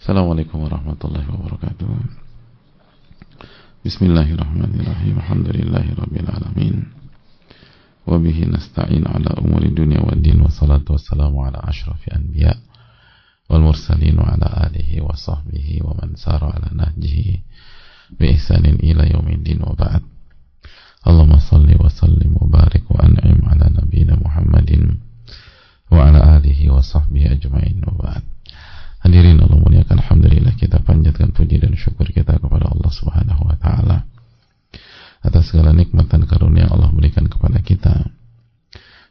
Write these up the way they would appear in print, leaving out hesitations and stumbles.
Assalamualaikum warahmatullahi wabarakatuh. Bismillahirrahmanirrahim. Alhamdulillahirabbil alamin. Wa bihi nasta'in ala umuri dunya waddin, wassalatu wassalamu ala asyrafil anbiya wal mursalin wa ala alihi wa sahbihi wa man sara ala nahjihi bi ihsanin ila yaumiddin, wa ba'd. Allahumma salli wa sallim wa barik wa an'im ala nabiyyina Muhammadin wa ala alihi wa sahbihi ajma'in, wa ba'd. Hadirin Allah muliakan, alhamdulillah kita panjatkan puji dan syukur kita kepada Allah Subhanahu wa taala atas segala nikmat dan karunia yang Allah berikan kepada kita.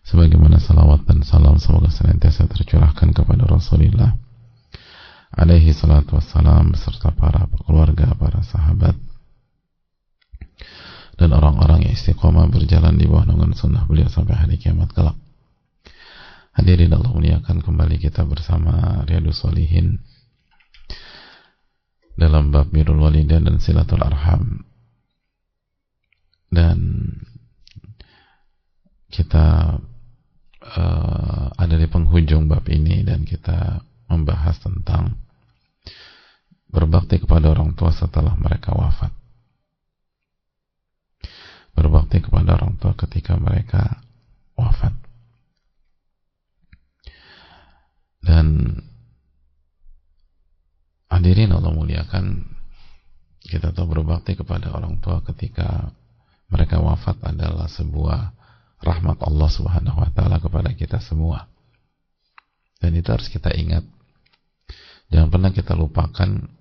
Sebagaimana salawat dan salam semoga senantiasa tercurahkan kepada Rasulullah alaihi salatu wassalam beserta para keluarga, para sahabat dan orang-orang yang istiqomah berjalan di bawah naungan sunnah beliau sampai hari kiamat kelak. Hadirin Allah muliakan, kembali kita bersama Riyadhus Shalihin dalam bab birrul walidain dan silatul arham, dan kita ada di penghujung bab ini dan kita membahas tentang berbakti kepada orang tua setelah mereka wafat, berbakti kepada orang tua ketika mereka wafat. Dan hadirin Allah muliakan, kita tahu berbakti kepada orang tua ketika mereka wafat adalah sebuah rahmat Allah Subhanahu wa taala kepada kita semua. Dan itu harus kita ingat. Jangan pernah kita lupakan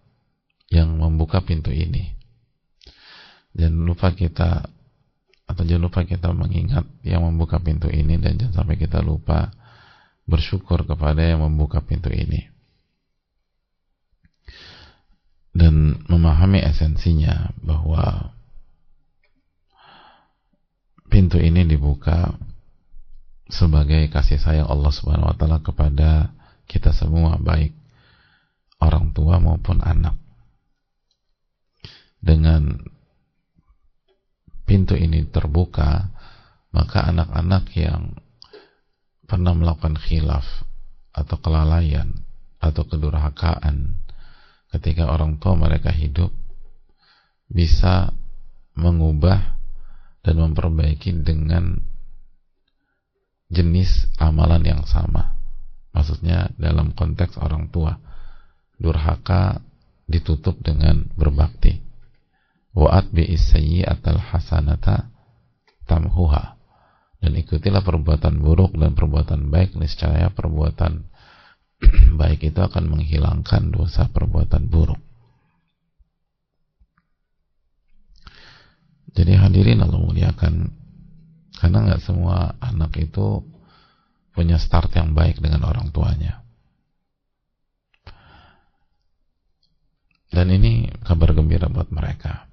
yang membuka pintu ini. Jangan lupa kita mengingat yang membuka pintu ini, dan jangan sampai kita lupa bersyukur kepada yang membuka pintu ini dan memahami esensinya bahwa pintu ini dibuka sebagai kasih sayang Allah Subhanahu wa taala kepada kita semua, baik orang tua maupun anak. Dengan pintu ini terbuka, maka anak-anak yang pernah melakukan khilaf atau kelalaian atau kedurhakaan ketika orang tua mereka hidup bisa mengubah dan memperbaiki dengan jenis amalan yang sama. Maksudnya dalam konteks orang tua durhaka ditutup dengan berbakti. Wa'at bi'is sayyi'atal hasanata tamhuha, dan ikutilah perbuatan buruk dan perbuatan baik, niscaya perbuatan baik itu akan menghilangkan dosa perbuatan buruk. Jadi hadirin Allah muliakan, karena nggak semua anak itu punya start yang baik dengan orang tuanya. Dan ini kabar gembira buat mereka.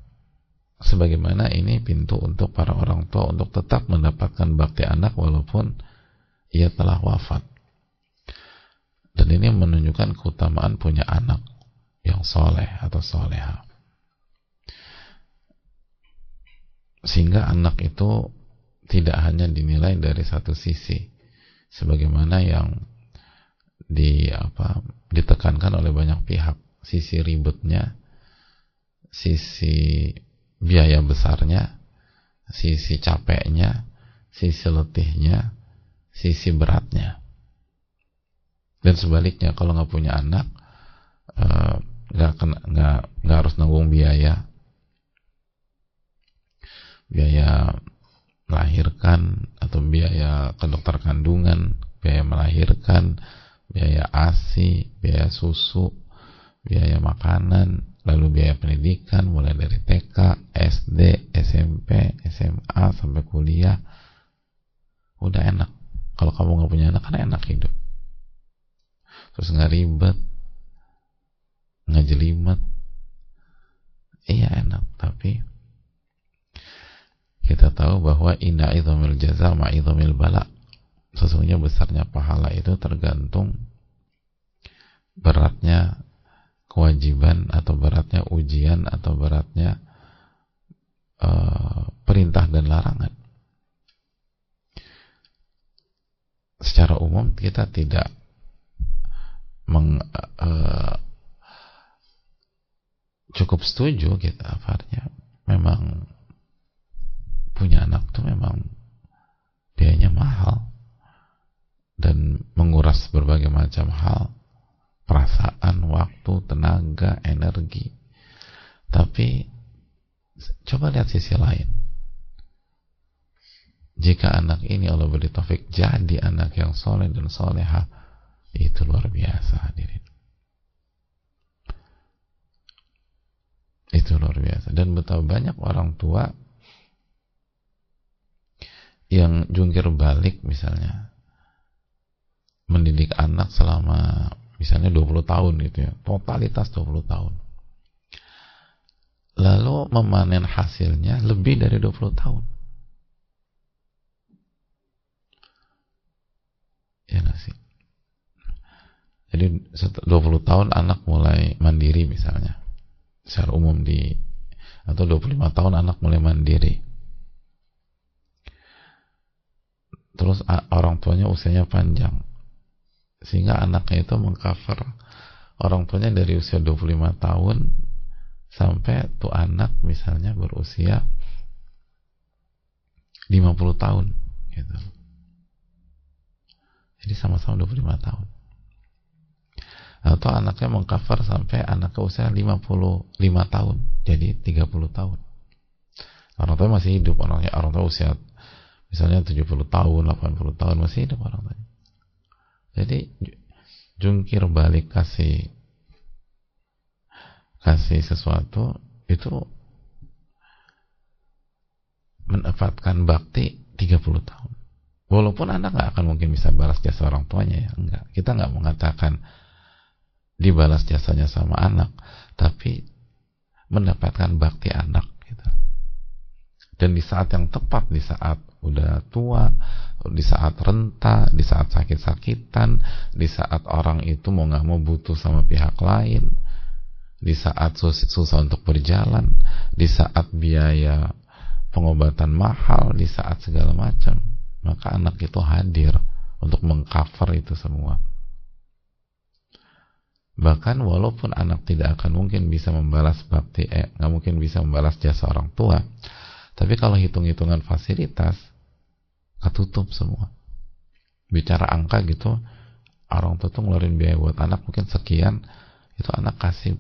Sebagaimana ini pintu untuk para orang tua untuk tetap mendapatkan bakti anak walaupun ia telah wafat. Dan ini menunjukkan keutamaan punya anak yang soleh atau soleha. Sehingga anak itu tidak hanya dinilai dari satu sisi, sebagaimana yang ditekankan oleh banyak pihak, sisi ribetnya, sisi biaya besarnya, sisi capeknya, sisi letihnya, sisi beratnya. Dan sebaliknya, kalau nggak punya anak, nggak harus nanggung biaya melahirkan atau biaya ke dokter kandungan, biaya melahirkan, biaya ASI, biaya susu, biaya makanan, lalu biaya pendidikan mulai dari TK, SD, SMP, SMA sampai kuliah. Udah enak. Kalau kamu nggak punya anak, kan enak hidup. Terus nggak ribet, nggak jelimet. Iya enak, tapi kita tahu bahwa inna idhamil jaza ma'idhamil bala. Sesungguhnya besarnya pahala itu tergantung beratnya kewajiban atau beratnya ujian atau beratnya perintah dan larangan. Secara umum kita tidak cukup setuju kita artinya memang punya anak tuh memang biayanya mahal dan menguras berbagai macam hal, perasaan, waktu, tenaga, energi. Tapi coba lihat sisi lain. Jika anak ini Allah beri taufik jadi anak yang soleh dan soleha, itu luar biasa hadirin. Itu luar biasa. Dan betapa banyak orang tua yang jungkir balik misalnya mendidik anak selama misalnya 20 tahun gitu ya, totalitas 20 tahun, lalu memanen hasilnya lebih dari 20 tahun. Ya nggak sih? Jadi 20 tahun anak mulai mandiri misalnya secara umum atau 25 tahun anak mulai mandiri, terus orang tuanya usianya panjang sehingga anaknya itu mengcover orang tuanya dari usia 25 tahun sampai tuh anak misalnya berusia 50 tahun gitu. Jadi sama-sama 25 tahun. Atau anaknya mengcover sampai anaknya usia 55 tahun, jadi 30 tahun. Orang tua masih hidup, orang tua usia misalnya 70 tahun, 80 tahun masih hidup orang tua. Jadi jungkir balik kasih sesuatu itu mendapatkan bakti 30 tahun. Walaupun anak nggak akan mungkin bisa balas jasa orang tuanya ya, enggak. Kita nggak mengatakan dibalas jasanya sama anak, tapi mendapatkan bakti anak gitu. Dan di saat yang tepat, di saat udah tua, di saat renta, di saat sakit-sakitan, di saat orang itu mau nggak mau butuh sama pihak lain, di saat susah untuk berjalan, di saat biaya pengobatan mahal, di saat segala macam, maka anak itu hadir untuk mengcover itu semua. Bahkan walaupun anak tidak akan mungkin bisa membalas bakti, nggak mungkin bisa membalas jasa orang tua, tapi kalau hitung-hitungan fasilitas ketutup semua. Bicara angka gitu, orang tua tuh ngeluarin biaya buat anak mungkin sekian, itu anak kasih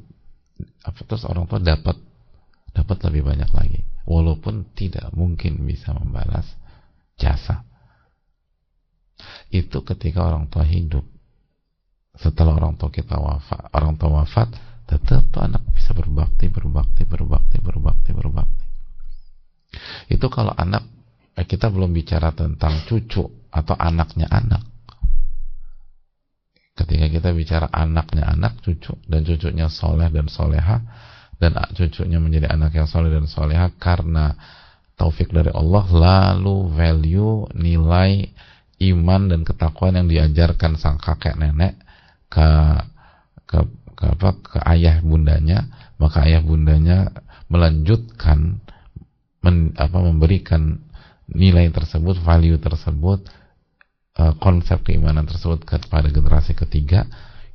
terus orang tua dapat lebih banyak lagi, walaupun tidak mungkin bisa membalas jasa. Itu ketika orang tua hidup. Setelah orang tua wafat, tetap tuh anak bisa berbakti. Itu kalau anak, kita belum bicara tentang cucu atau anaknya anak. Ketika kita bicara anaknya anak, cucu, dan cucunya soleh dan soleha, dan cucunya menjadi anak yang soleh dan soleha karena taufik dari Allah, lalu value, nilai iman dan ketakwaan yang diajarkan sang kakek nenek ke ayah bundanya, maka ayah bundanya melanjutkan memberikan nilai tersebut, value tersebut, konsep keimanan tersebut kepada generasi ketiga,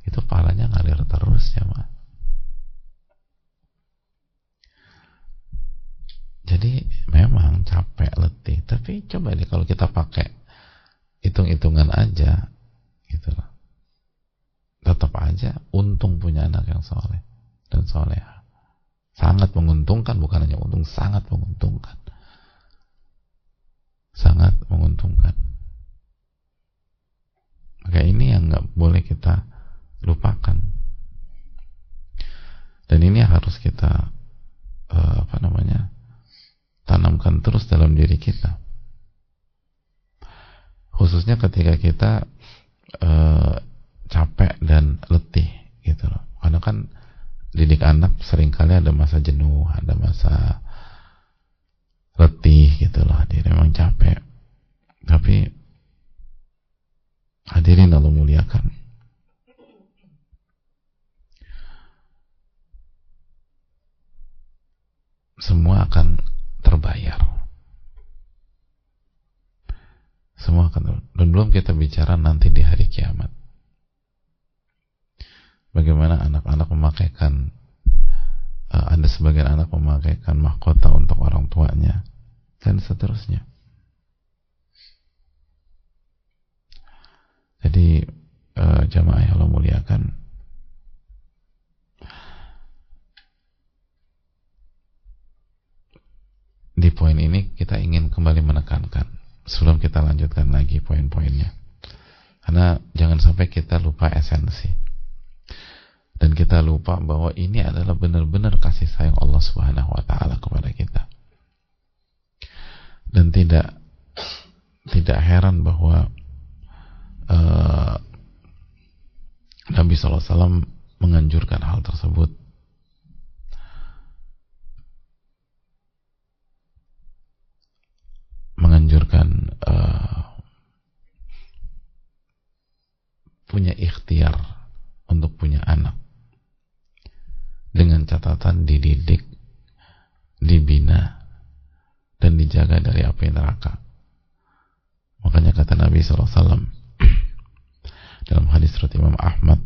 itu pahalanya ngalir terus ya Ma. Jadi memang capek, letih, tapi coba deh kalau kita pakai hitung-hitungan aja gitu loh, tetap aja untung punya anak yang soleh dan soleha. Sangat menguntungkan, bukan hanya untung, sangat menguntungkan. Sangat menguntungkan. Maka ini yang nggak boleh kita lupakan. Dan ini harus kita tanamkan terus dalam diri kita. Khususnya ketika kita capek dan letih gitu loh. Karena kan didik anak seringkali ada masa jenuh, ada masa letih gitu loh. Dia memang capek. Tapi hadirin Allah muliakan, semua akan terbayar. Semua akan, dan belum kita bicara nanti di hari kiamat. Bagaimana anak-anak memakaikan ada sebagian anak memakaikan mahkota untuk orang tuanya, dan seterusnya. Jadi jamaah yang Allah muliakan, di poin ini kita ingin kembali menekankan sebelum kita lanjutkan lagi poin-poinnya, karena jangan sampai kita lupa esensi dan kita lupa bahwa ini adalah benar-benar kasih sayang Allah Subhanahu wa Ta'ala kepada kita. Dan tidak heran bahwa Nabi SAW menganjurkan hal tersebut. Menganjurkan punya ikhtiar untuk punya anak, dengan catatan dididik, dibina, dan dijaga dari api neraka. Makanya kata Nabi SAW dalam hadis riwayat Imam Ahmad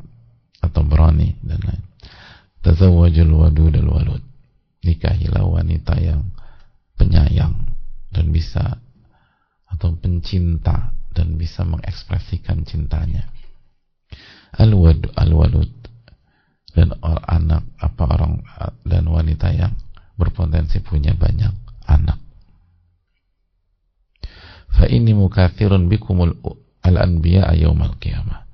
atau Brani dan lain, tazawwajul wadud al walud, nikahilah wanita yang penyayang dan bisa, atau pencinta dan bisa mengekspresikan cintanya. Al-walud, dan anak dan wanita yang berpotensi punya banyak anak. Fa inni mukatsirun bikumul al-anbiya yaumal qiyamah,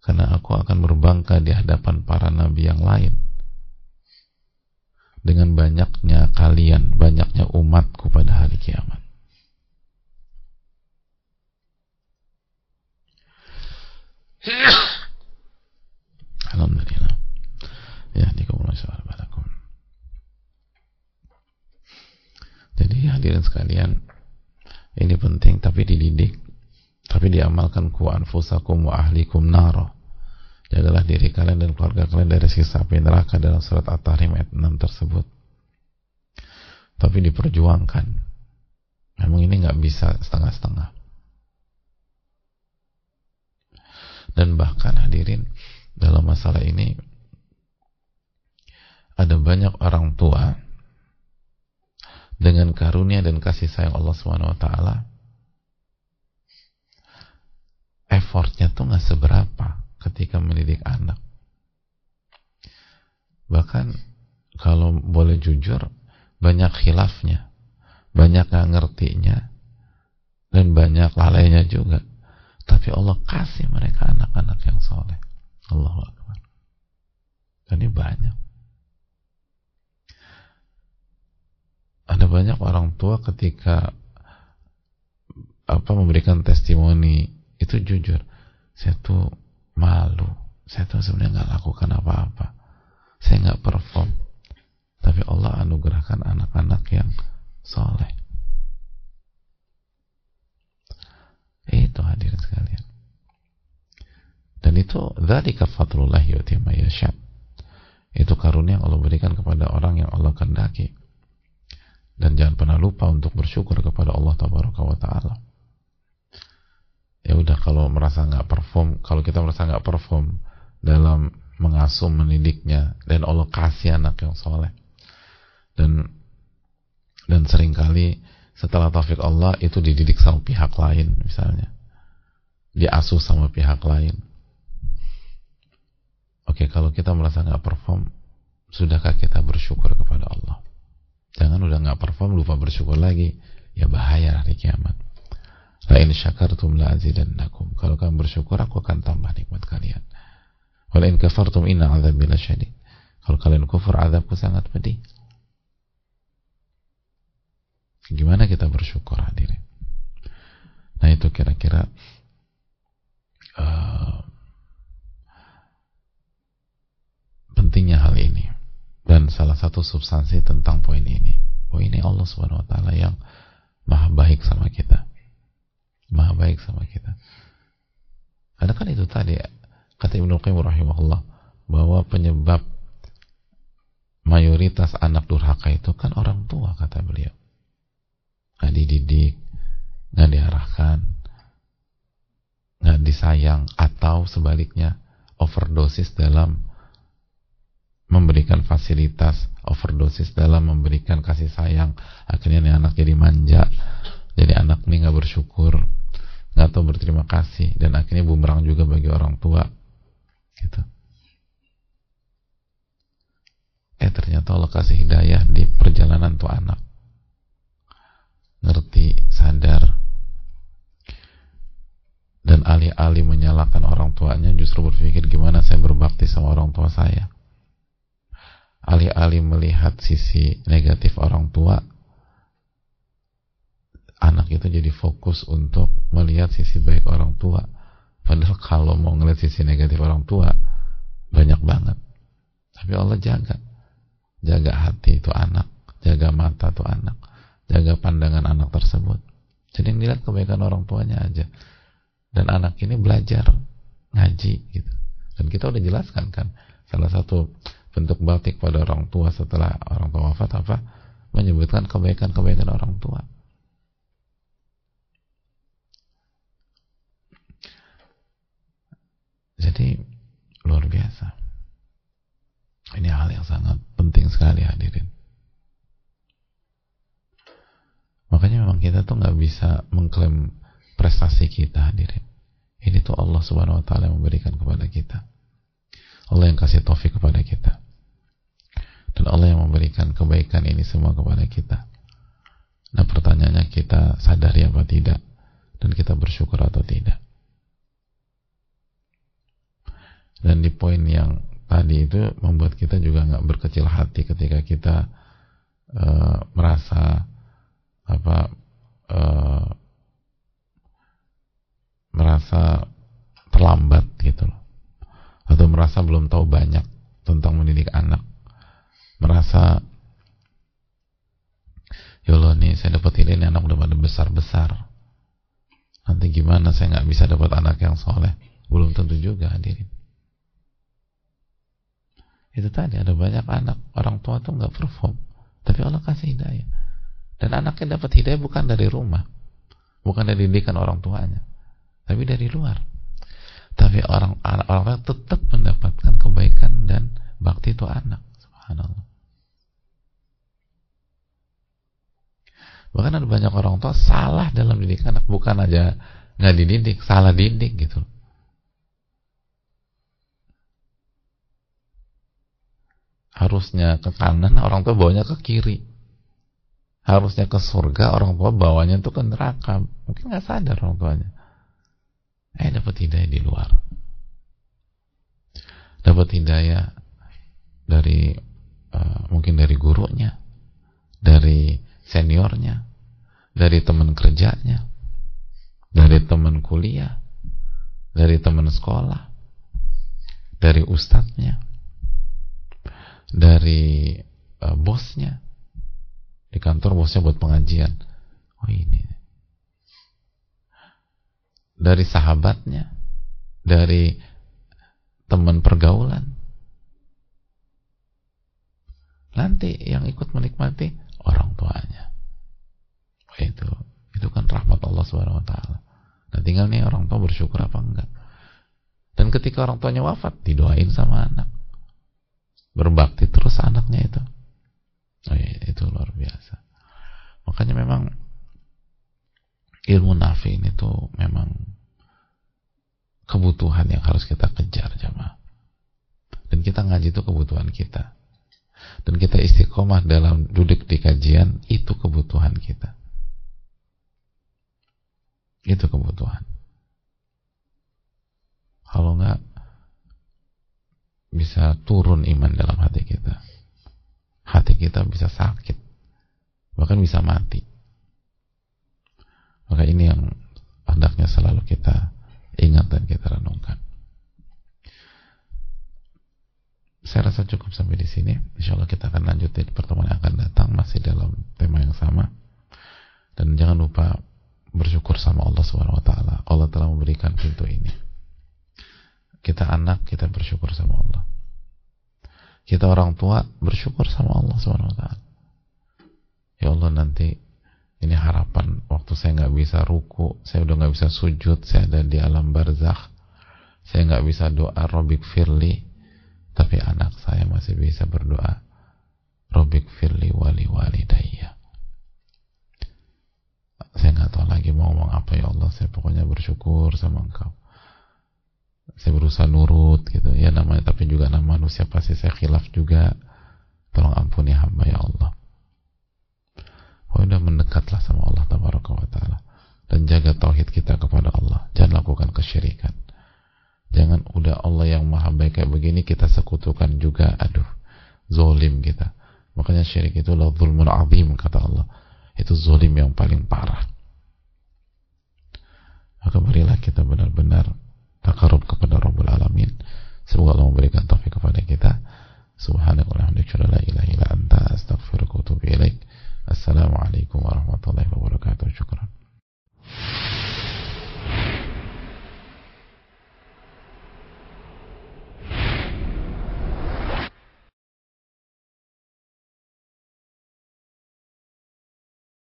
karena aku akan berbangga di hadapan para nabi yang lain dengan banyaknya kalian, banyaknya umatku pada hari kiamat. Alhamdulillah. Ya, dikumulasiwalakum. Jadi hadirin sekalian, ini penting, tapi dididik, tapi diamalkan. Ku anfusakum wa ahlikum naro, jagalah diri kalian dan keluarga kalian dari siksa api neraka, dalam surat At-Tahrim ayat 6 tersebut. Tapi diperjuangkan. Memang ini nggak bisa setengah-setengah. Dan bahkan hadirin, dalam masalah ini ada banyak orang tua dengan karunia dan kasih sayang Allah SWT, effortnya tuh nggak seberapa ketika mendidik anak. Bahkan kalau boleh jujur, banyak khilafnya, banyak nggak ngertinya, dan banyak lalainya juga. Tapi Allah kasih mereka anak-anak yang soleh. Allahu Akbar. Dan ini banyak. Ada banyak orang tua ketika memberikan testimoni itu jujur, saya tuh malu, saya tuh sebenarnya nggak lakukan apa-apa, saya nggak perform, tapi Allah anugerahkan anak-anak yang soleh. Itu hadirin sekalian. Dan itu dzalika fadlullah yu'ti may yasha. Itu karunia yang Allah berikan kepada orang yang Allah kehendaki. Dan jangan pernah lupa untuk bersyukur kepada Allah Tabaraka wa Ta'ala. Ya udah, kalau kita merasa nggak perform dalam mengasuh, mendidiknya, dan Allah kasih anak yang soleh, dan seringkali setelah taufik Allah itu dididik sama pihak lain, misalnya diasuh sama pihak lain. Oke, kalau kita merasa nggak perform, sudahkah kita bersyukur kepada Allah? Jangan udah nggak perform lupa bersyukur lagi, ya bahaya hari kiamat. La in syakartum la azidannakum. Kalau kamu bersyukur, aku akan tambah nikmat kalian. Wa la in kafartum inna azabi lasyadid. Kalau kalian kufur, azabku sangat pedih. Gimana kita bersyukur, hadirin? Nah, itu kira-kira pentingnya hal ini. Dan salah satu substansi tentang poin ini Allah Subhanahu wa Ta'ala yang maha baik sama kita. Maha baik sama kita. Karena kan itu tadi kata Ibnu Qayyim rahimahullah, bahwa penyebab mayoritas anak durhaka itu kan orang tua, kata beliau. Nggak dididik, nggak diarahkan, nggak disayang, atau sebaliknya overdosis dalam memberikan fasilitas, overdosis dalam memberikan kasih sayang. Akhirnya nih anak jadi manja, jadi anak nih nggak bersyukur, nggak tahu berterima kasih, dan akhirnya bumerang juga bagi orang tua gitu. Ternyata Allah kasih hidayah di perjalanan tuh anak ngerti, sadar, dan alih-alih menyalahkan orang tuanya justru berpikir gimana saya berbakti sama orang tua saya. Alih-alih melihat sisi negatif orang tua, anak itu jadi fokus untuk melihat sisi baik orang tua. Padahal kalau mau ngelihat sisi negatif orang tua banyak banget. Tapi Allah jaga hati itu anak, jaga mata itu anak, jaga pandangan anak tersebut. Jadi yang dilihat kebaikan orang tuanya aja. Dan anak ini belajar ngaji gitu. Dan kita udah jelaskan kan, salah satu bentuk bakti kepada orang tua setelah orang tua wafat apa? Menyebutkan kebaikan-kebaikan orang tua. Jadi luar biasa. Ini hal yang sangat penting sekali hadirin. Makanya memang kita tuh nggak bisa mengklaim prestasi kita hadirin. Ini tuh Allah Subhanahu Wa Taala yang memberikan kepada kita. Allah yang kasih taufik kepada kita. Dan Allah yang memberikan kebaikan ini semua kepada kita. Nah pertanyaannya, kita sadari apa tidak? Dan kita bersyukur atau tidak? Dan di poin yang tadi itu membuat kita juga nggak berkecil hati ketika kita merasa merasa terlambat gitu loh, atau merasa belum tahu banyak tentang mendidik anak, merasa ya Allah nih saya dapat ini anak udah pada besar-besar, nanti gimana saya nggak bisa dapat anak yang soleh. Belum tentu juga hadirin. Itu tadi ada banyak anak orang tua tuh nggak perform, tapi Allah kasih hidayah, dan anaknya dapat hidayah bukan dari rumah, bukan dari didikan orang tuanya, tapi dari luar. Tapi orang tetap mendapatkan kebaikan dan bakti itu anak. Subhanallah. Bahkan ada banyak orang tua salah dalam didik anak, bukan aja nggak dididik, salah didik gitu. Harusnya ke kanan, orang tua bawanya ke kiri. Harusnya ke surga, orang tua bawanya tuh ke neraka. Mungkin nggak sadar orang tuanya. Dapat hidayah di luar. Dapat hidayah dari mungkin dari gurunya, dari seniornya, dari teman kerjanya, dari teman kuliah, dari teman sekolah, dari ustadznya, dari bosnya. Di kantor bosnya buat pengajian, oh ini, dari sahabatnya, dari teman pergaulan. Nanti yang ikut menikmati orang tuanya. Oh, itu kan rahmat Allah Subhanahu Wa Taala. Nah tinggal nih orang tua bersyukur apa enggak. Dan ketika orang tuanya wafat, didoain sama anak, berbakti terus anaknya itu. Oh, itu luar biasa. Makanya memang ilmu nafi ini tuh memang kebutuhan yang harus kita kejar jamaah. Dan kita ngaji itu kebutuhan kita. Dan kita istiqomah dalam duduk di kajian itu kebutuhan kita. Itu kebutuhan. Kalau enggak bisa turun iman dalam hati kita. Hati kita bisa sakit, bahkan bisa mati. Maka ini yang hendaknya selalu kita ingat dan kita renungkan. Saya rasa cukup sampai di sini. Insyaallah kita akan lanjut di pertemuan yang akan datang, masih dalam tema yang sama. Dan jangan lupa bersyukur sama Allah Subhanahu Wa Taala. Allah telah memberikan pintu ini. Kita anak, kita bersyukur sama Allah. Kita orang tua bersyukur sama Allah SWT. Ya Allah, nanti ini harapan waktu saya nggak bisa ruku, saya udah nggak bisa sujud, saya ada di alam barzakh, saya nggak bisa doa Rabbik firli, tapi anak saya masih bisa berdoa, Rabbik firli wali walidayya. Saya nggak tahu lagi mau ngomong apa, ya Allah. Saya pokoknya bersyukur sama Engkau. Saya berusaha nurut gitu ya, namanya tapi juga nama manusia, pasti saya khilaf juga. Tolong ampuni hamba ya Allah. Udah mendekatlah sama Allah tabaraka wa taala, dan jaga tauhid kita kepada Allah. Jangan lakukan kesyirikan. Jangan udah Allah yang maha baik kayak begini kita sekutukan juga, aduh, zolim kita. Makanya syirik itu la zulmun azim, kata Allah. Itu zolim yang paling parah. Maka berilah kita benar-benar takarub kepada Rabbul Alamin. Semoga Allah memberikan taufik kepada kita. Subhanallah, la ilaha illa anta, astaghfiruka wa atubu ilaik. Assalamualaikum